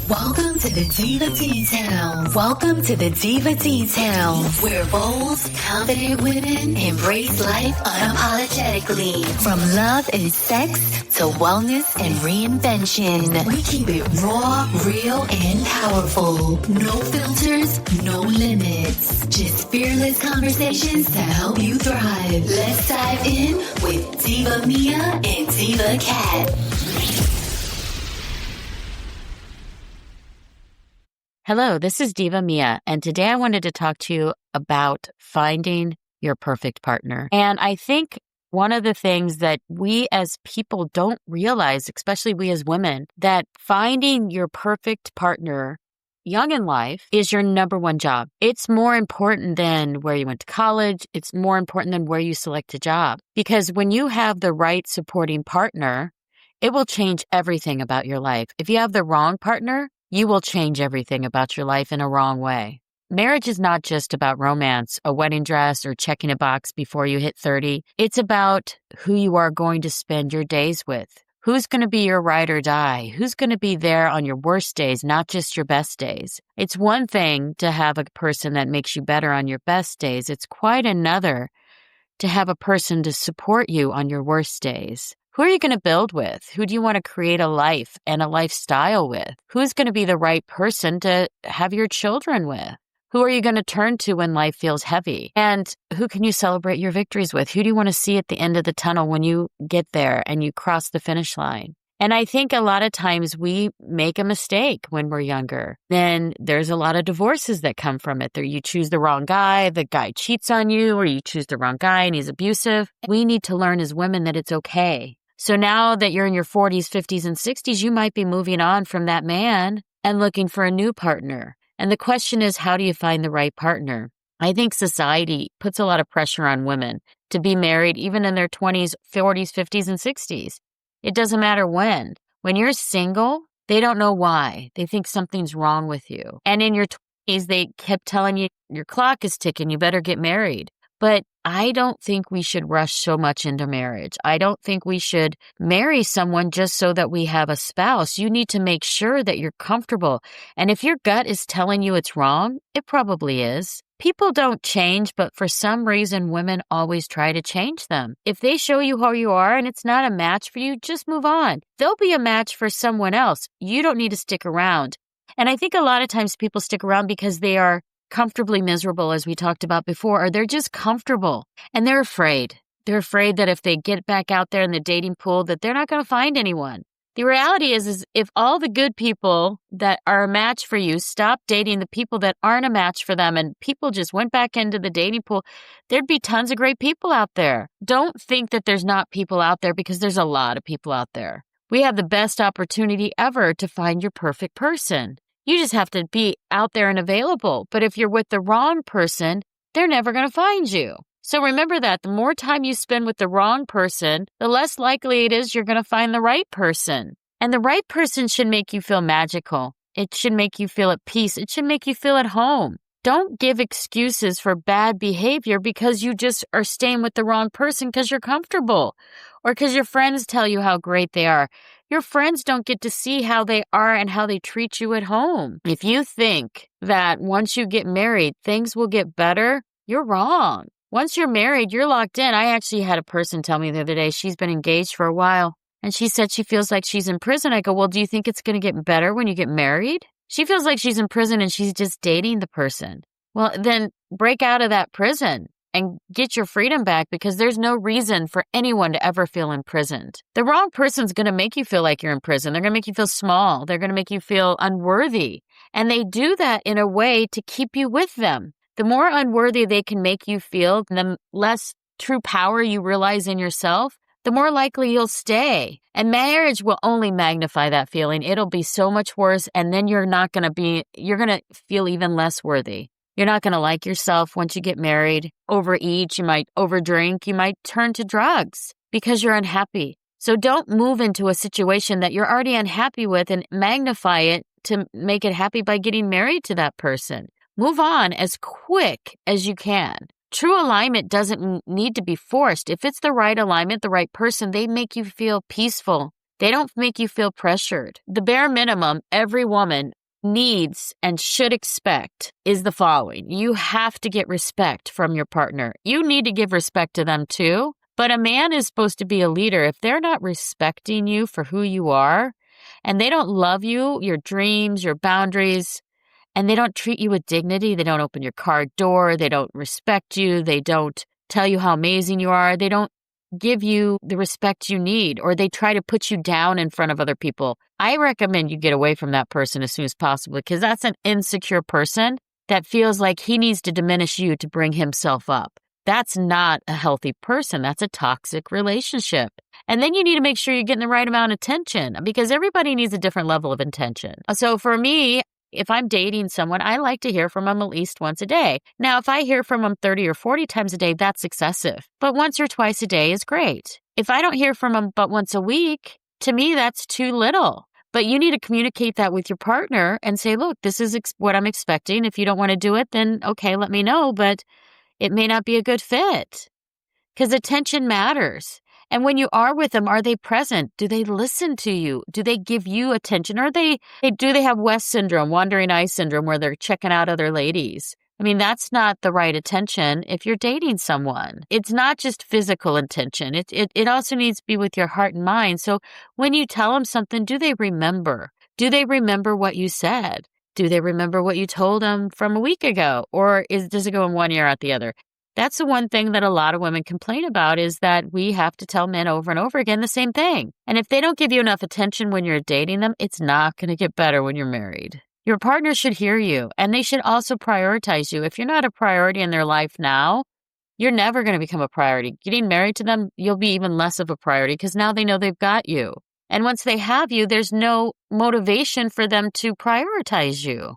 Welcome to the Diva T-Town. Welcome to the Diva T-Town, where bold, confident women embrace life unapologetically. From love and sex to wellness and reinvention, we keep it raw, real, and powerful. No filters, no limits. Just fearless conversations to help you thrive. Let's dive in with Diva Mia and Diva Cat. Hello, this is Diva Mia, and today I wanted to talk to you about finding your perfect partner. And I think one of the things that we as people don't realize, especially we as women, that finding your perfect partner young in life is your number one job. It's more important than where you went to college. It's more important than where you select a job. Because when you have the right supporting partner, it will change everything about your life. If you have the wrong partner, you will change everything about your life in a wrong way. Marriage is not just about romance, a wedding dress, or checking a box before you hit 30. It's about who you are going to spend your days with. Who's going to be your ride or die? Who's going to be there on your worst days, not just your best days? It's one thing to have a person that makes you better on your best days. It's quite another to have a person to support you on your worst days. Who are you going to build with? Who do you want to create a life and a lifestyle with? Who's going to be the right person to have your children with? Who are you going to turn to when life feels heavy? And who can you celebrate your victories with? Who do you want to see at the end of the tunnel when you get there and you cross the finish line? And I think a lot of times we make a mistake when we're younger. Then there's a lot of divorces that come from it. You choose the wrong guy, the guy cheats on you, or you choose the wrong guy and he's abusive. We need to learn as women that it's okay. So now that you're in your 40s, 50s, and 60s, you might be moving on from that man and looking for a new partner. And the question is, how do you find the right partner? I think society puts a lot of pressure on women to be married even in their 20s, 40s, 50s, and 60s. It doesn't matter when. When you're single, they don't know why. They think something's wrong with you. And in your 20s, they kept telling you, your clock is ticking, you better get married. But I don't think we should rush so much into marriage. I don't think we should marry someone just so that we have a spouse. You need to make sure that you're comfortable. And if your gut is telling you it's wrong, it probably is. People don't change, but for some reason, women always try to change them. If they show you who you are and it's not a match for you, just move on. They'll be a match for someone else. You don't need to stick around. And I think a lot of times people stick around because they are comfortably miserable, as we talked about before, or they're just comfortable and they're afraid. They're afraid that if they get back out there in the dating pool, that they're not going to find anyone. The reality is if all the good people that are a match for you stop dating the people that aren't a match for them and people just went back into the dating pool, there'd be tons of great people out there. Don't think that there's not people out there, because there's a lot of people out there. We have the best opportunity ever to find your perfect person. You just have to be out there and available. But if you're with the wrong person, they're never going to find you. So remember that the more time you spend with the wrong person, the less likely it is you're going to find the right person. And the right person should make you feel magical. It should make you feel at peace. It should make you feel at home. Don't give excuses for bad behavior because you just are staying with the wrong person because you're comfortable or because your friends tell you how great they are. Your friends don't get to see how they are and how they treat you at home. If you think that once you get married, things will get better, you're wrong. Once you're married, you're locked in. I actually had a person tell me the other day, she's been engaged for a while, and she said she feels like she's in prison. I go, well, do you think it's going to get better when you get married? She feels like she's in prison and she's just dating the person. Well, then break out of that prison and get your freedom back, because there's no reason for anyone to ever feel imprisoned. The wrong person's going to make you feel like you're in prison. They're going to make you feel small. They're going to make you feel unworthy. And they do that in a way to keep you with them. The more unworthy they can make you feel, the less true power you realize in yourself, the more likely you'll stay. And marriage will only magnify that feeling. It'll be so much worse. And then you're going to feel even less worthy. You're not going to like yourself once you get married. Overeat, you might overdrink, you might turn to drugs because you're unhappy. So don't move into a situation that you're already unhappy with and magnify it to make it happy by getting married to that person. Move on as quick as you can. True alignment doesn't need to be forced. If it's the right alignment, the right person, they make you feel peaceful. They don't make you feel pressured. The bare minimum every woman needs and should expect is the following. You have to get respect from your partner. You need to give respect to them too. But a man is supposed to be a leader. If they're not respecting you for who you are, and they don't love you, your dreams, your boundaries, and they don't treat you with dignity, they don't open your car door, they don't respect you, they don't tell you how amazing you are, they don't give you the respect you need, or they try to put you down in front of other people, I recommend you get away from that person as soon as possible, because that's an insecure person that feels like he needs to diminish you to bring himself up. That's not a healthy person. That's a toxic relationship. And then you need to make sure you're getting the right amount of attention, because everybody needs a different level of attention. So for me, if I'm dating someone, I like to hear from them at least once a day. Now, if I hear from them 30 or 40 times a day, that's excessive. But once or twice a day is great. If I don't hear from them but once a week, to me, that's too little. But you need to communicate that with your partner and say, look, this is what I'm expecting. If you don't want to do it, then okay, let me know. But it may not be a good fit, because attention matters. And when you are with them, are they present? Do they listen to you? Do they give you attention? Or do they have West syndrome, wandering eye syndrome, where they're checking out other ladies? I mean, that's not the right attention if you're dating someone. It's not just physical attention. It also needs to be with your heart and mind. So when you tell them something, do they remember? Do they remember what you said? Do they remember what you told them from a week ago? Or does it go in one ear out the other? That's the one thing that a lot of women complain about, is that we have to tell men over and over again the same thing. And if they don't give you enough attention when you're dating them, it's not going to get better when you're married. Your partner should hear you, and they should also prioritize you. If you're not a priority in their life now, you're never going to become a priority. Getting married to them, you'll be even less of a priority, because now they know they've got you. And once they have you, there's no motivation for them to prioritize you.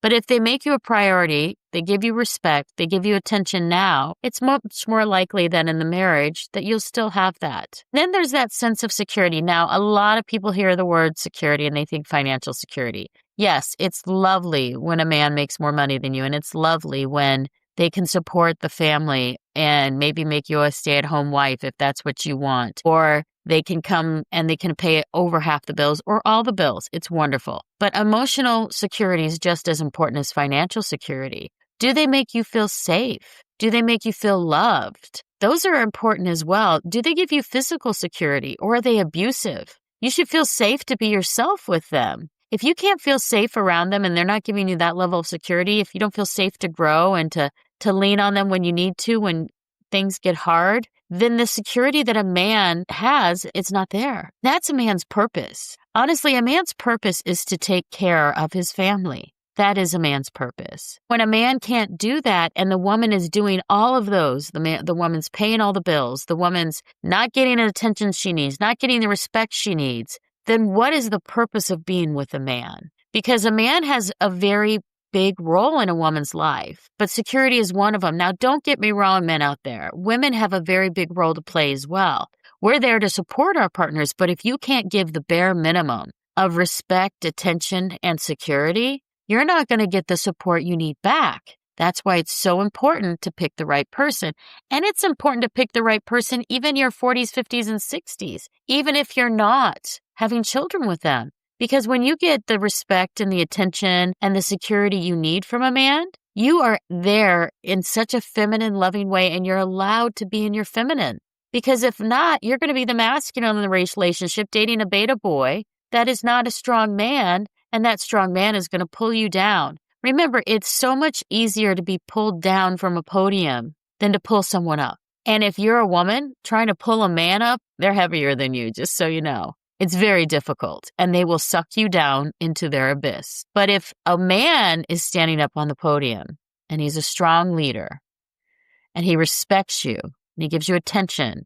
But if they make you a priority, they give you respect, they give you attention now, it's much more likely than in the marriage that you'll still have that. Then there's that sense of security. Now, a lot of people hear the word security and they think financial security. Yes, it's lovely when a man makes more money than you, and it's lovely when they can support the family and maybe make you a stay-at-home wife if that's what you want. Or they can come and they can pay over half the bills or all the bills. It's wonderful. But emotional security is just as important as financial security. Do they make you feel safe? Do they make you feel loved? Those are important as well. Do they give you physical security, or are they abusive? You should feel safe to be yourself with them. If you can't feel safe around them and they're not giving you that level of security, if you don't feel safe to grow and to lean on them when you need to, when things get hard, then the security that a man has, it's not there. That's a man's purpose. Honestly, a man's purpose is to take care of his family. That is a man's purpose. When a man can't do that and the woman is doing all of those, the woman's paying all the bills, the woman's not getting the attention she needs, not getting the respect she needs, then what is the purpose of being with a man? Because a man has a very big role in a woman's life, but security is one of them. Now, don't get me wrong, men out there. Women have a very big role to play as well. We're there to support our partners, but if you can't give the bare minimum of respect, attention, and security, you're not going to get the support you need back. That's why it's so important to pick the right person. And it's important to pick the right person even in your 40s, 50s, and 60s, even if you're not having children with them. Because when you get the respect and the attention and the security you need from a man, you are there in such a feminine, loving way, and you're allowed to be in your feminine. Because if not, you're going to be the masculine in the relationship, dating a beta boy that is not a strong man, and that strong man is going to pull you down. Remember, it's so much easier to be pulled down from a podium than to pull someone up. And if you're a woman trying to pull a man up, they're heavier than you, just so you know. It's very difficult, and they will suck you down into their abyss. But if a man is standing up on the podium, and he's a strong leader, and he respects you, and he gives you attention, and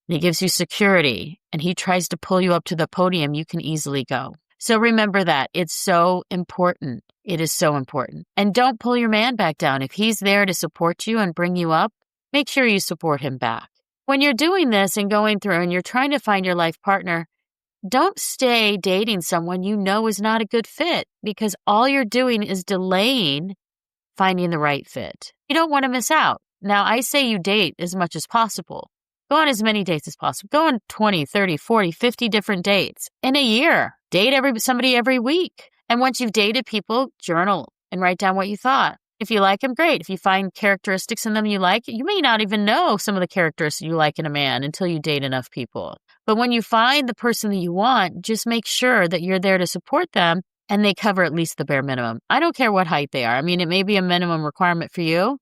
he gives you security, and he tries to pull you up to the podium, you can easily go. So remember that. It's so important. It is so important. And don't pull your man back down. If he's there to support you and bring you up, make sure you support him back. When you're doing this and going through and you're trying to find your life partner, don't stay dating someone you know is not a good fit, because all you're doing is delaying finding the right fit. You don't want to miss out. Now, I say you date as much as possible, Go on as many dates as possible. Go on 20, 30, 40, 50 different dates in a year. Date somebody every week. And once you've dated people, journal and write down what you thought. If you like them, great. If you find characteristics in them you like, you may not even know some of the characteristics you like in a man until you date enough people. But when you find the person that you want, just make sure that you're there to support them and they cover at least the bare minimum. I don't care what height they are. I mean, it may be a minimum requirement for you,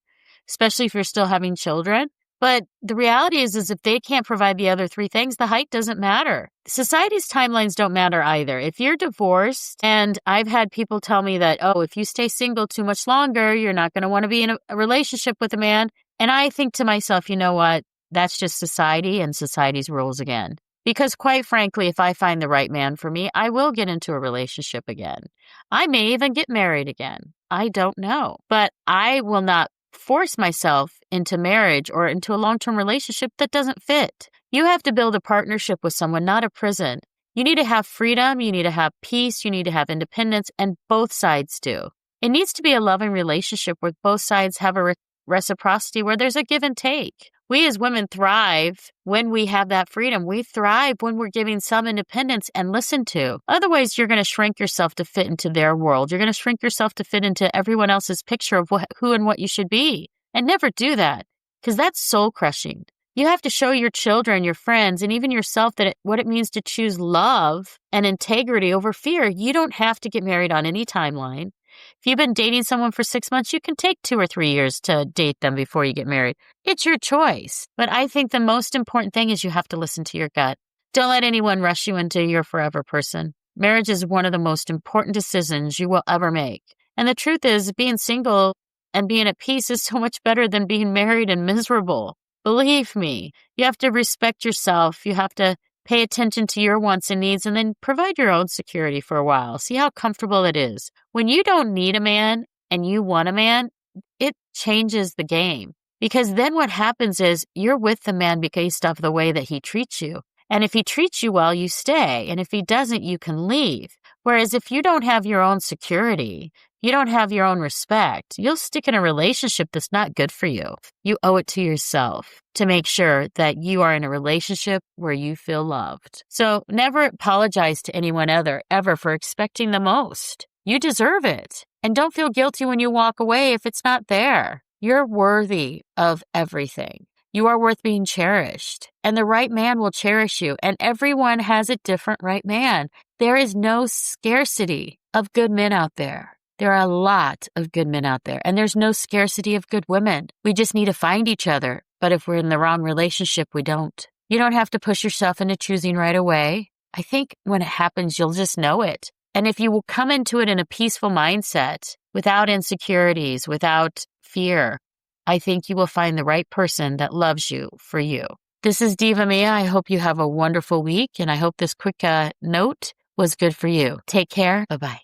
especially if you're still having children. But the reality is if they can't provide the other three things, the height doesn't matter. Society's timelines don't matter either. If you're divorced, and I've had people tell me that, oh, if you stay single too much longer, you're not going to want to be in a relationship with a man. And I think to myself, you know what? That's just society and society's rules again. Because quite frankly, if I find the right man for me, I will get into a relationship again. I may even get married again. I don't know. But I will not force myself into marriage or into a long-term relationship that doesn't fit. You have to build a partnership with someone, not a prison. You need to have freedom, you need to have peace, you need to have independence, and both sides do. It needs to be a loving relationship where both sides have a reciprocity, where there's a give and take. We as women thrive when we have that freedom. We thrive when we're giving some independence and listened to. Otherwise, you're going to shrink yourself to fit into their world. You're going to shrink yourself to fit into everyone else's picture of who and what you should be. And never do that, because that's soul crushing. You have to show your children, your friends, and even yourself what it means to choose love and integrity over fear. You don't have to get married on any timeline. If you've been dating someone for 6 months, you can take 2 or 3 years to date them before you get married. It's your choice. But I think the most important thing is you have to listen to your gut. Don't let anyone rush you into your forever person. Marriage is one of the most important decisions you will ever make. And the truth is, being single and being at peace is so much better than being married and miserable. Believe me, you have to respect yourself. You have to pay attention to your wants and needs, and then provide your own security for a while. See how comfortable it is. When you don't need a man and you want a man, it changes the game. Because then what happens is you're with the man based off the way that he treats you. And if he treats you well, you stay. And if he doesn't, you can leave. Whereas if you don't have your own security, you don't have your own respect, you'll stick in a relationship that's not good for you. You owe it to yourself to make sure that you are in a relationship where you feel loved. So never apologize to anyone ever for expecting the most. You deserve it. And don't feel guilty when you walk away if it's not there. You're worthy of everything. You are worth being cherished, and the right man will cherish you, and everyone has a different right man. There is no scarcity of good men out there. There are a lot of good men out there, and there's no scarcity of good women. We just need to find each other, but if we're in the wrong relationship, we don't. You don't have to push yourself into choosing right away. I think when it happens, you'll just know it. And if you will come into it in a peaceful mindset, without insecurities, without fear, I think you will find the right person that loves you for you. This is Diva Mia. I hope you have a wonderful week, and I hope this quick note was good for you. Take care. Bye-bye.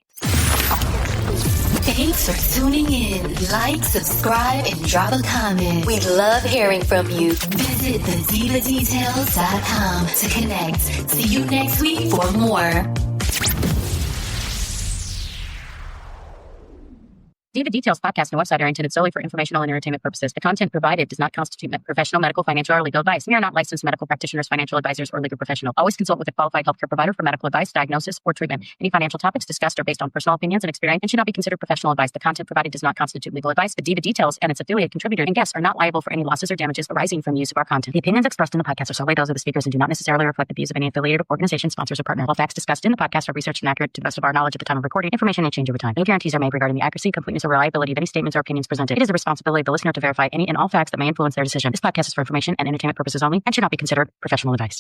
Thanks for tuning in. Like, subscribe, and drop a comment. We love hearing from you. Visit thedivadetails.com to connect. See you next week for more. Diva Details podcast and website are intended solely for informational and entertainment purposes. The content provided does not constitute professional, medical, financial, or legal advice. We are not licensed medical practitioners, financial advisors, or legal professionals. Always consult with a qualified healthcare provider for medical advice, diagnosis, or treatment. Any financial topics discussed are based on personal opinions and experience and should not be considered professional advice. The content provided does not constitute legal advice. The Diva Details and its affiliate contributor and guests are not liable for any losses or damages arising from use of our content. The opinions expressed in the podcast are solely those of the speakers and do not necessarily reflect the views of any affiliated organization, sponsors, or partner. All facts discussed in the podcast are researched and accurate to the best of our knowledge at the time of recording. Information may change over time. No guarantees are made regarding the accuracy, completeness, or reliability of any statements or opinions presented. It is the responsibility of the listener to verify any and all facts that may influence their decision. This podcast is for information and entertainment purposes only and should not be considered professional advice.